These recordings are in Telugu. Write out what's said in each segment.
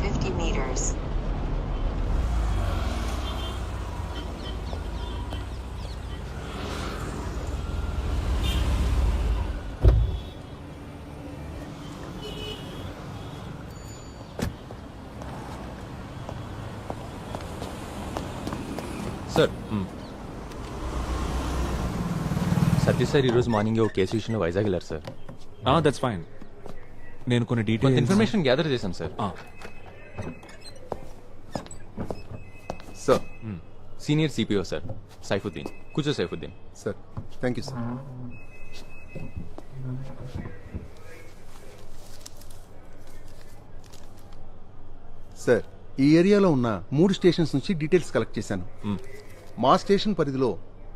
50 meters. సార్ సతీష్ సార్ ఈరోజు మార్నింగ్ ఒక కేసు విషయంలో వైజాగ్ వెళ్ళారు సార్. That's fine. నేను కొన్ని కొంత డీటెయిల్స్ ఇన్ఫర్మేషన్ గ్యాదర్ చేశాం సార్. Sir senior CPO sir Saifuddin. కూర్చో Saifuddin. Sir thank you sir. Sir ఈ ఏరియాలో ఉన్న 3 స్టేషన్స్ నుంచి డీటెయిల్స్ కలెక్ట్ చేశాను. మా స్టేషన్ పరిధిలో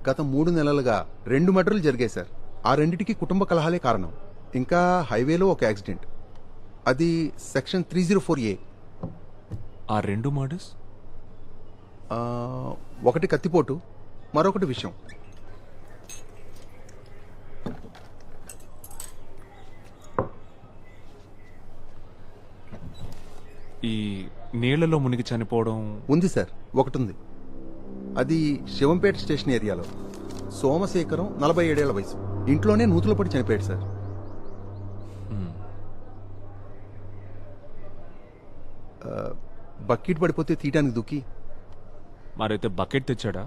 గత 3 నెలలుగా 2 మర్డర్లు జరిగాయి సార్. ఆ రెండిటికి కుటుంబ కలహాలే కారణం. ఇంకా హైవేలో ఒక యాక్సిడెంట్, అది సెక్షన్ 304A. ఆ రెండు మర్డర్స్ ఒకటి కత్తిపోటు, మరొకటి విషం. ఈ నీళ్లలో మునిగి చనిపోవడం ఉంది సార్, ఒకటి ఉంది. అది శివంపేట స్టేషన్ ఏరియాలో. సోమశేఖరం 47 ఏళ్ల వయసు. ఇంట్లోనే నూతులు పడి చనిపోయాడు సార్. బకెట్ పడిపోతే తీయడానికి దుక్కి. మరైతే బకెట్ తెచ్చాడా?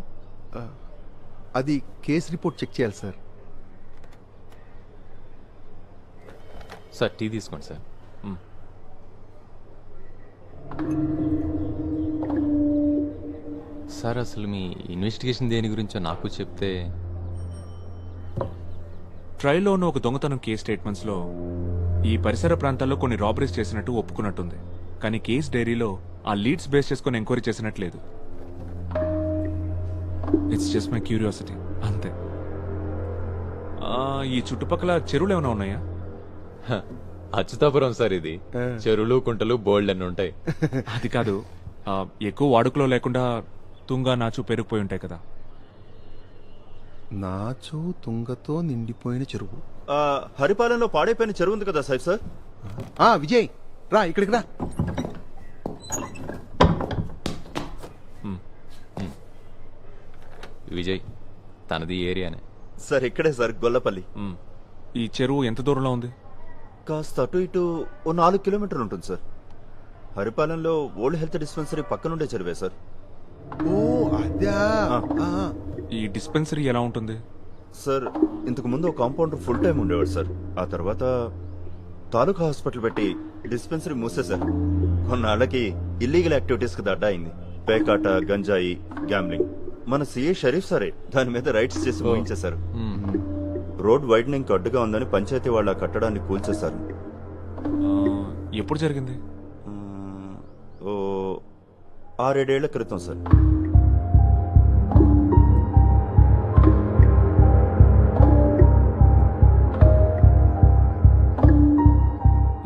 అది కేసు రిపోర్ట్ చెక్ చేయాలి సార్. సార్ టీ తీసుకోండి సార్. సార్ అసలు మీ ఇన్వెస్టిగేషన్ దేని గురించో నాకు చెప్తే. ట్రైల్లో ఉన్న ఒక దొంగతనం కేస్ స్టేట్మెంట్స్లో ఈ పరిసర ప్రాంతాల్లో కొన్ని రాబరీస్ చేసినట్టు ఒప్పుకున్నట్టుంది. కానీ కేస్ డైరీలో ఆ లీడ్స్ బేస్ చేసుకుని ఎంక్వైరీ చేసినట్లేదు. ఇట్స్ జస్ట్ మై క్యూరియాసిటీ అంతే. ఈ చుట్టుపక్కల చెరువులు ఏమైనా ఉన్నాయా? అచ్యుతాపురం సార్ ఇది. చెరువులు కుంటలు బోల్డ్ అన్ని ఉంటాయి. అది కాదు, ఎక్కువ వాడుకలో లేకుండా తుంగా నాచు పెరిగిపోయి ఉంటాయి కదా. నాచు తుంగతో నిండిపోయిన చెరువు. హరిపాలెంలో పాడైపోయిన చెరువు ఉంది కదా సార్. సార్ విజయ్ రా ఇక్కడికి రా. విజయ్ తనది ఏరియానే సార్. ఇక్కడే సార్, గొల్లపల్లి. ఈ చెరువు ఎంత దూరంలో ఉంది? కాస్త అటు ఇటు ఓ 4 కిలోమీటర్లు ఉంటుంది సార్. హరిపాలెంలో ఓల్డ్ హెల్త్ డిస్పెన్సరీ పక్కనుండే చెరువే సార్. ఓ అదా. ఈ డిస్పెన్సరీ ఎలా ఉంటుంది? సార్ ఇంతకు ముందు ఒక కాంపౌండర్ ఫుల్ టైం ఉండేవాడు సార్. ఆ తర్వాత తాలూకా హాస్పిటల్ పెట్టి డిస్పెన్సరీ మూసేశారు. కొన్నాళ్ళకి ఇల్లీగల్ యాక్టివిటీస్ కి అడ్డా అయింది. పేకాట, గంజాయి, గ్యాంబ్లింగ్. మన సిఐ షరీఫ్ సారే దాని మీద రైట్స్ చేసి ముగించేశారు. రోడ్ వైడనింగ్ అడ్డుగా ఉందని పంచాయతీ వాళ్ళ కట్టడాన్ని కూల్చేశారు. ఎప్పుడు జరిగింది? ఓ 6-7 ఏళ్ల క్రితం సార్.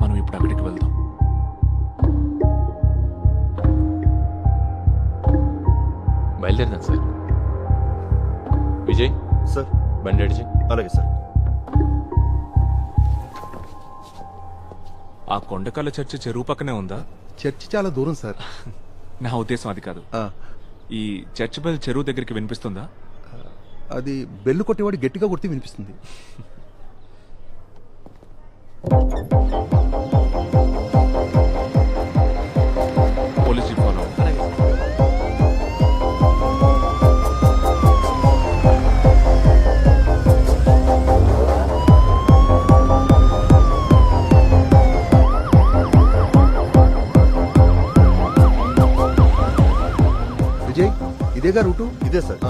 మనం ఇప్పుడు అక్కడికి వెళ్దాం. బయలుదేరదాం సార్. విజయ్ సార్ బండి అడిచి. అలాగే సార్. ఆ కొండకల్ల చర్చి చెరువు పక్కనే ఉందా? చర్చి చాలా దూరం సార్. నా ఉద్దేశం అది కాదు. ఆ, ఈ చర్చ్ బెల్ చెరువు దగ్గరికి వినిపిస్తుందా? అది బెల్లు కొట్టేవాడు గట్టిగా కొడితే వినిపిస్తుంది. Police jeep follow. విజయ్ ఇదేగా రూటు. ఇదే సార్.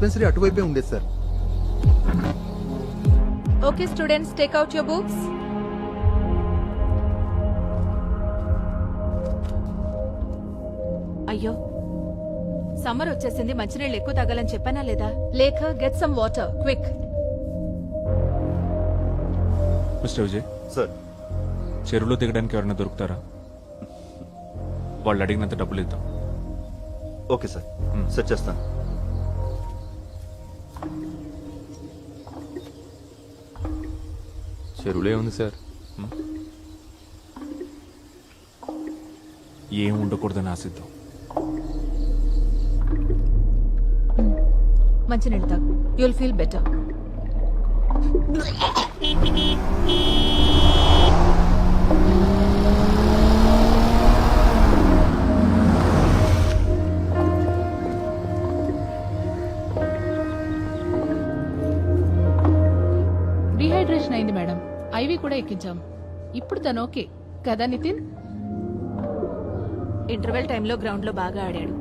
డిస్పెన్సరీ అటువైపే ఉండేది sir. Okay, students, take out your books. అయ్యో సమ్మర్ వచ్చేసింది, మంచినీళ్ళు ఎక్కువ తాగాలని చెప్పానా లేదా? లేఖ, get some water quick. Mister Vijay, sir చెరువులో దిగడానికి ఎవరైనా దొరుకుతారా? వాళ్ళు అడిగినంత డబ్బులు ఇద్దాం. ఓకే సార్, సెట్ చేస్తాను. చెరువులే ఉంది సార్. ఏం ఉండకూడదని ఆశిద్దాం. మంచినీళ్ళు తాగు, యుల్ ఫీల్ బెటర్. డీహైడ్రేషన్ అయింది మేడం, ఐవి కూడా ఎక్కించాం. ఇప్పుడు తను ఓకే కదా నితిన్? ఇంటర్వెల్ టైంలో గ్రౌండ్ లో బాగా ఆడాడు,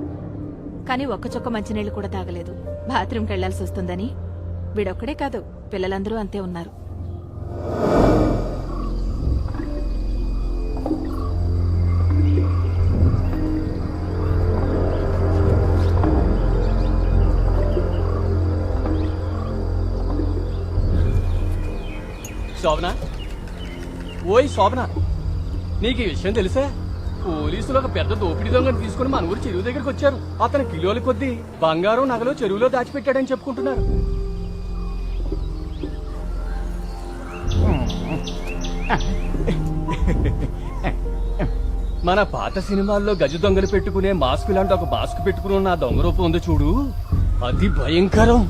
కానీ ఒక్క చొక్క మంచినీళ్ళు కూడా తాగలేదు. బాత్రూమ్కి వెళ్లాల్సి వస్తుందని. వీడొక్కడే కాదు, పిల్లలందరూ అంతే ఉన్నారు. శోభన, ఓయ్ శోభన, నీకు ఈ విషయం తెలుసా? పోలీసులు ఒక పెద్ద దోపిడీ దొంగను తీసుకుని మన ఊరు చెరువు దగ్గరికి వచ్చారు. అతను కిలోల కొద్దీ బంగారం నగలు చెరువులో దాచిపెట్టాడని చెప్పుకుంటున్నారు. మన పాత సినిమాల్లో గజ దొంగలు పెట్టుకునే మాస్క్ లాంటి ఒక మాస్క్ పెట్టుకుని ఉన్న ఆ దొంగ రూపం ఉందో చూడు, అది భయంకరం.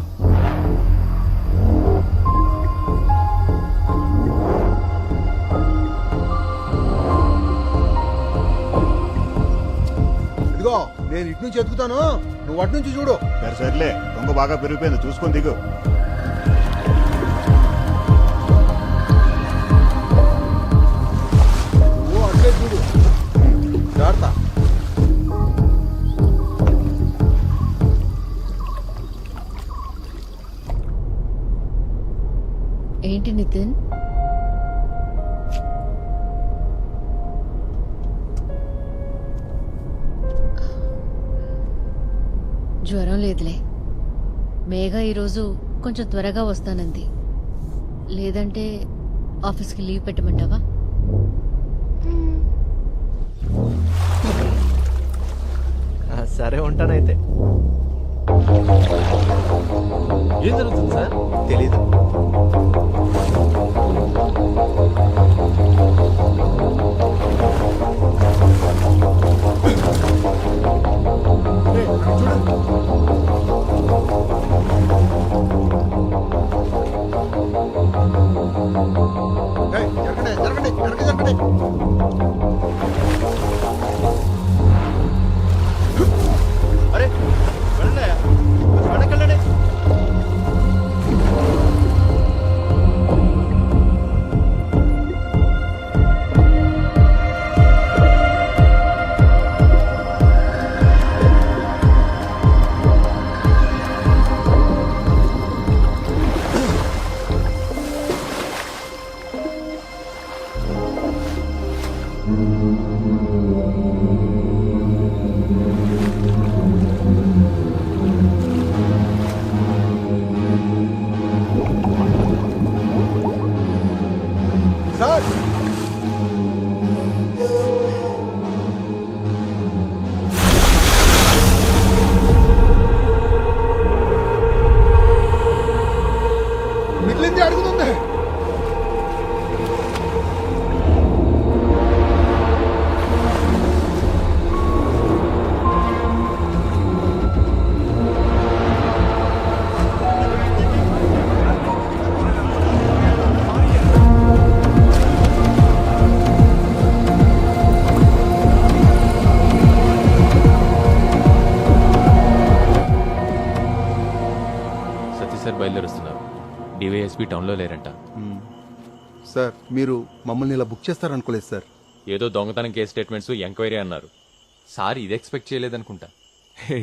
ఇదిగో నేను ఇటు నుంచి ఎత్తుకుతాను, నువ్వు అటు నుంచి చూడు. సరే సర్లే, దొంగ బాగా పెరిగిపోయింది, చూసుకొని దిగు. నువ్వు అట్లే చూడు, జాగ్రత్త. ఏంటి నితిన్? జ్వరం లేదులే. మేఘ ఈరోజు కొంచెం త్వరగా వస్తానంది. లేదంటే ఆఫీస్కి లీవ్ పెట్టమంటావా? సరే ఉంటానైతే. ఏం జరుగుతుంది సార్? తెలీదు. ఏయ్, జరగండి జరగండి జరగండి జరగండి. అరే వెళ్ళండి, వెనకెళ్ళండి. సార్, మిగిలింది అడుగుతుంది. సతీష్ సార్ బయలుదేరుస్తున్నారు. డివైఎస్పీ టౌన్లో లేరంట. సార్, మీరు మమ్మల్ని ఇలా బుక్ చేస్తారనుకోలేదు సార్. ఏదో దొంగతనం కేసు స్టేట్మెంట్స్ ఎంక్వైరీ అన్నారు. సార్ ఇది ఎక్స్పెక్ట్ చేయలేదనుకుంటా. హే,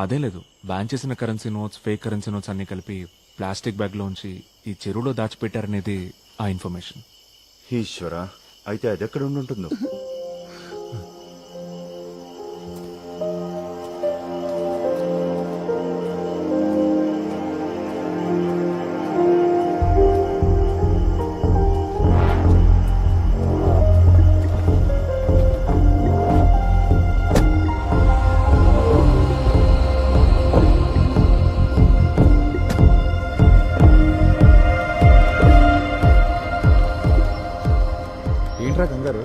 అదే లేదు, బ్యాన్ చేసిన currency notes, fake currency notes అన్ని కలిపి ప్లాస్టిక్ బ్యాగ్లోంచి ఈ చెరువులో దాచిపెట్టారనేది ఆ ఇన్ఫర్మేషన్. ఈశ్వరా, అయితే అది ఎక్కడ ఉంటుందో. ఏంట్రా కంగారు?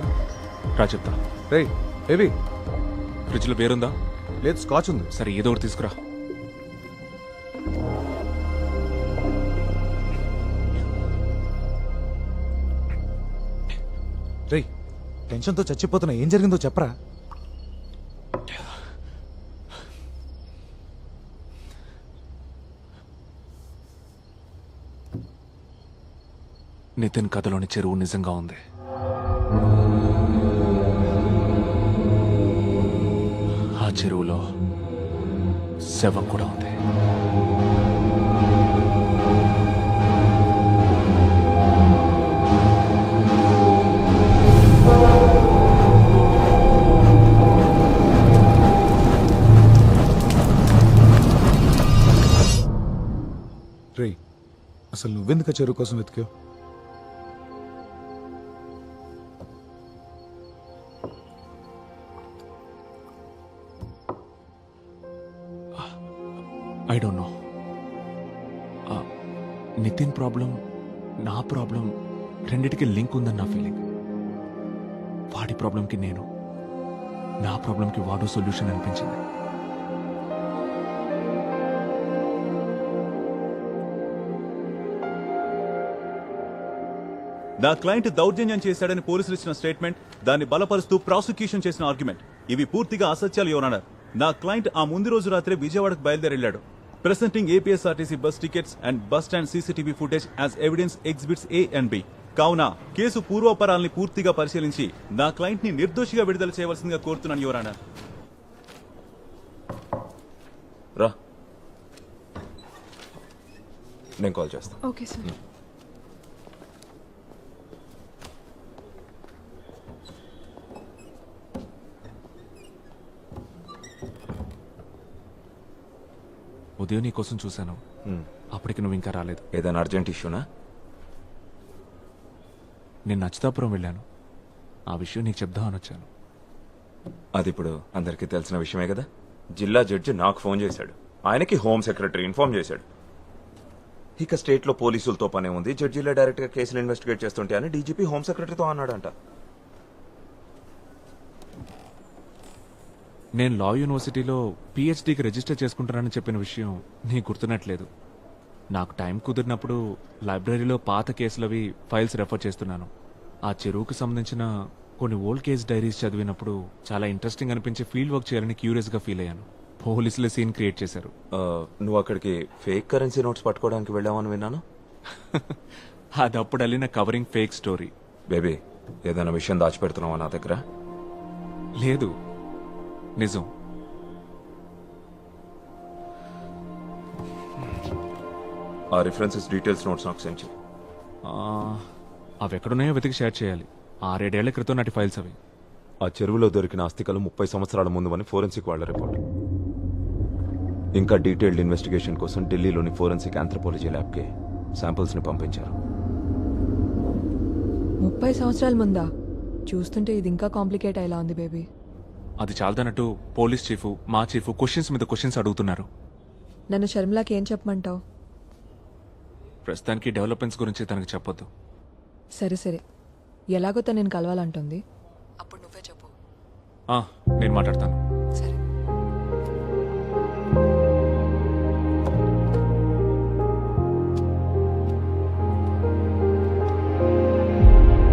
రా చెప్తా. రేయ్ ఏవి? ఫ్రిడ్జ్లో బేరుందా? లేదు, స్కాచ్ ఉంది. సరే ఏదో ఒకటి తీసుకురా. రేయ్, టెన్షన్తో చచ్చిపోతున్నా, ఏం జరిగిందో చెప్పరా? నితిన్ కథలోని చెరువు నిజంగా ఉంది. ఆ చెరువులో శవం కూడా ఉంది. రేయ్, అసలు నువ్వెందుకు చెరువు కోసం వెతికావు? I don't know. Nitin problem, నా ప్రాబ్లం రెండిటికి లింక్ ఉందని నా ఫీలింగ్. వాడి ప్రాబ్లంకి నేను, నా ప్రాబ్లంకి వాడు సొల్యూషన్ అనిపించింది. నా క్లయింట్ దౌర్జన్యం చేశాడని పోలీసులు ఇచ్చిన స్టేట్మెంట్, దాన్ని బలపరుస్తూ ప్రాసిక్యూషన్ చేసిన ఆర్గ్యుమెంట్, ఇవి పూర్తిగా అసత్యాలు యువర్ ఆనర్. నా క్లయింట్ ఆ ముందు రోజు రాత్రి విజయవాడకు బయలుదేరెళ్లాడు. Presenting APSRTC bus tickets and bus stand CCTV footage as evidence exhibits A and B. కావున కేసు పూర్వాపరాల్ని పూర్తిగా పరిశీలించి నా క్లయింట్ ని నిర్దోషిగా విడుదల చేయవలసిందిగా కోరుతున్నాను యువర్ ఆనర్. రా, నేను కాల్ చేస్తాను. Okay sir. ఉదయం నీ కోసం చూశాను, అప్పటికి నువ్వు ఇంకా రాలేదు. ఏదైనా అర్జెంట్ ఇష్యూనా? నేను నచ్చితాపురం వెళ్ళాను, ఆ విషయం నీకు చెప్దామని వచ్చాను. అది ఇప్పుడు అందరికీ తెలిసిన విషయమే కదా. జిల్లా జడ్జి నాకు ఫోన్ చేశాడు, ఆయనకి హోమ్ సెక్రటరీ ఇన్ఫార్మ్ చేశాడు. ఇక స్టేట్ లో పోలీసులతో పనే ఉంది, జడ్జిలే డైరెక్ట్ గా కేసులు ఇన్వెస్టిగేట్ చేస్తుంటే అని డీజీపీ హోమ్ సెక్రటరీతో అన్నాడంట. నేను లా యూనివర్సిటీలో పిహెచ్డీకి రిజిస్టర్ చేసుకుంటానని చెప్పిన విషయం నీకు గుర్తున్నట్లేదు. నాకు టైం కుదిరినప్పుడు లైబ్రరీలో పాత కేసులవి ఫైల్స్ రెఫర్ చేస్తున్నాను. ఆ చెరువుకు సంబంధించిన కొన్ని ఓల్డ్ కేస్ డైరీస్ చదివినప్పుడు చాలా ఇంట్రెస్టింగ్ అనిపించి ఫీల్డ్ వర్క్ చేయాలని క్యూరియస్గా ఫీల్ అయ్యాను. పోలీసులే సీన్ క్రియేట్ చేశారు. నువ్వు అక్కడికి ఫేక్ కరెన్సీ నోట్స్ పట్టుకోవడానికి వెళ్ళావని విన్నాను. అది అప్పుడు వెళ్ళిన కవరింగ్ ఫేక్ స్టోరీ. బేబీ, ఏదైనా విషయం దాచిపెడుతున్నావా నా దగ్గర? లేదు, నిజం. ఆ రిఫరెన్సెస్ డీటెయిల్స్ నోట్స్ నాకు సెండ్ చేయి. అవి ఎక్కడున్నాయో వెతికి షేర్ చేయాలి. 6-7 క్రితం నాటి ఫైల్స్ అవి. ఆ చెరువులో దొరికిన అస్థికలు 30 సంవత్సరాల ముందు అని ఫోరెన్సిక్ వాళ్ళ రిపోర్ట్. ఇంకా డీటెయిల్డ్ ఇన్వెస్టిగేషన్ కోసం ఢిల్లీలోని ఫోరెన్సిక్ ఆంథ్రోపాలజీ ల్యాబ్కి శాంపిల్స్ ని పంపించారు. 30 సంవత్సరాల ముందా? చూస్తుంటే ఇది ఇంకా కాంప్లికేట్ అయ్యేలా ఉంది బేబీ. అది చాలదన్నట్టు పోలీస్ చీఫ్, మా చీఫ్ క్వశ్చన్స్ మీద క్వశ్చన్స్ అడుగుతున్నారు. నన్ను షర్మిలాకి ఏం చెప్పమంటావు? ప్రస్తుతానికి డెవలప్మెంట్స్ గురించి తనకు చెప్పొద్దు. సరే సరే, ఎలాగో తను నేను కలవాలంటుంది, అప్పుడు నువ్వే చెప్పు. నేను మాట్లాడతాను.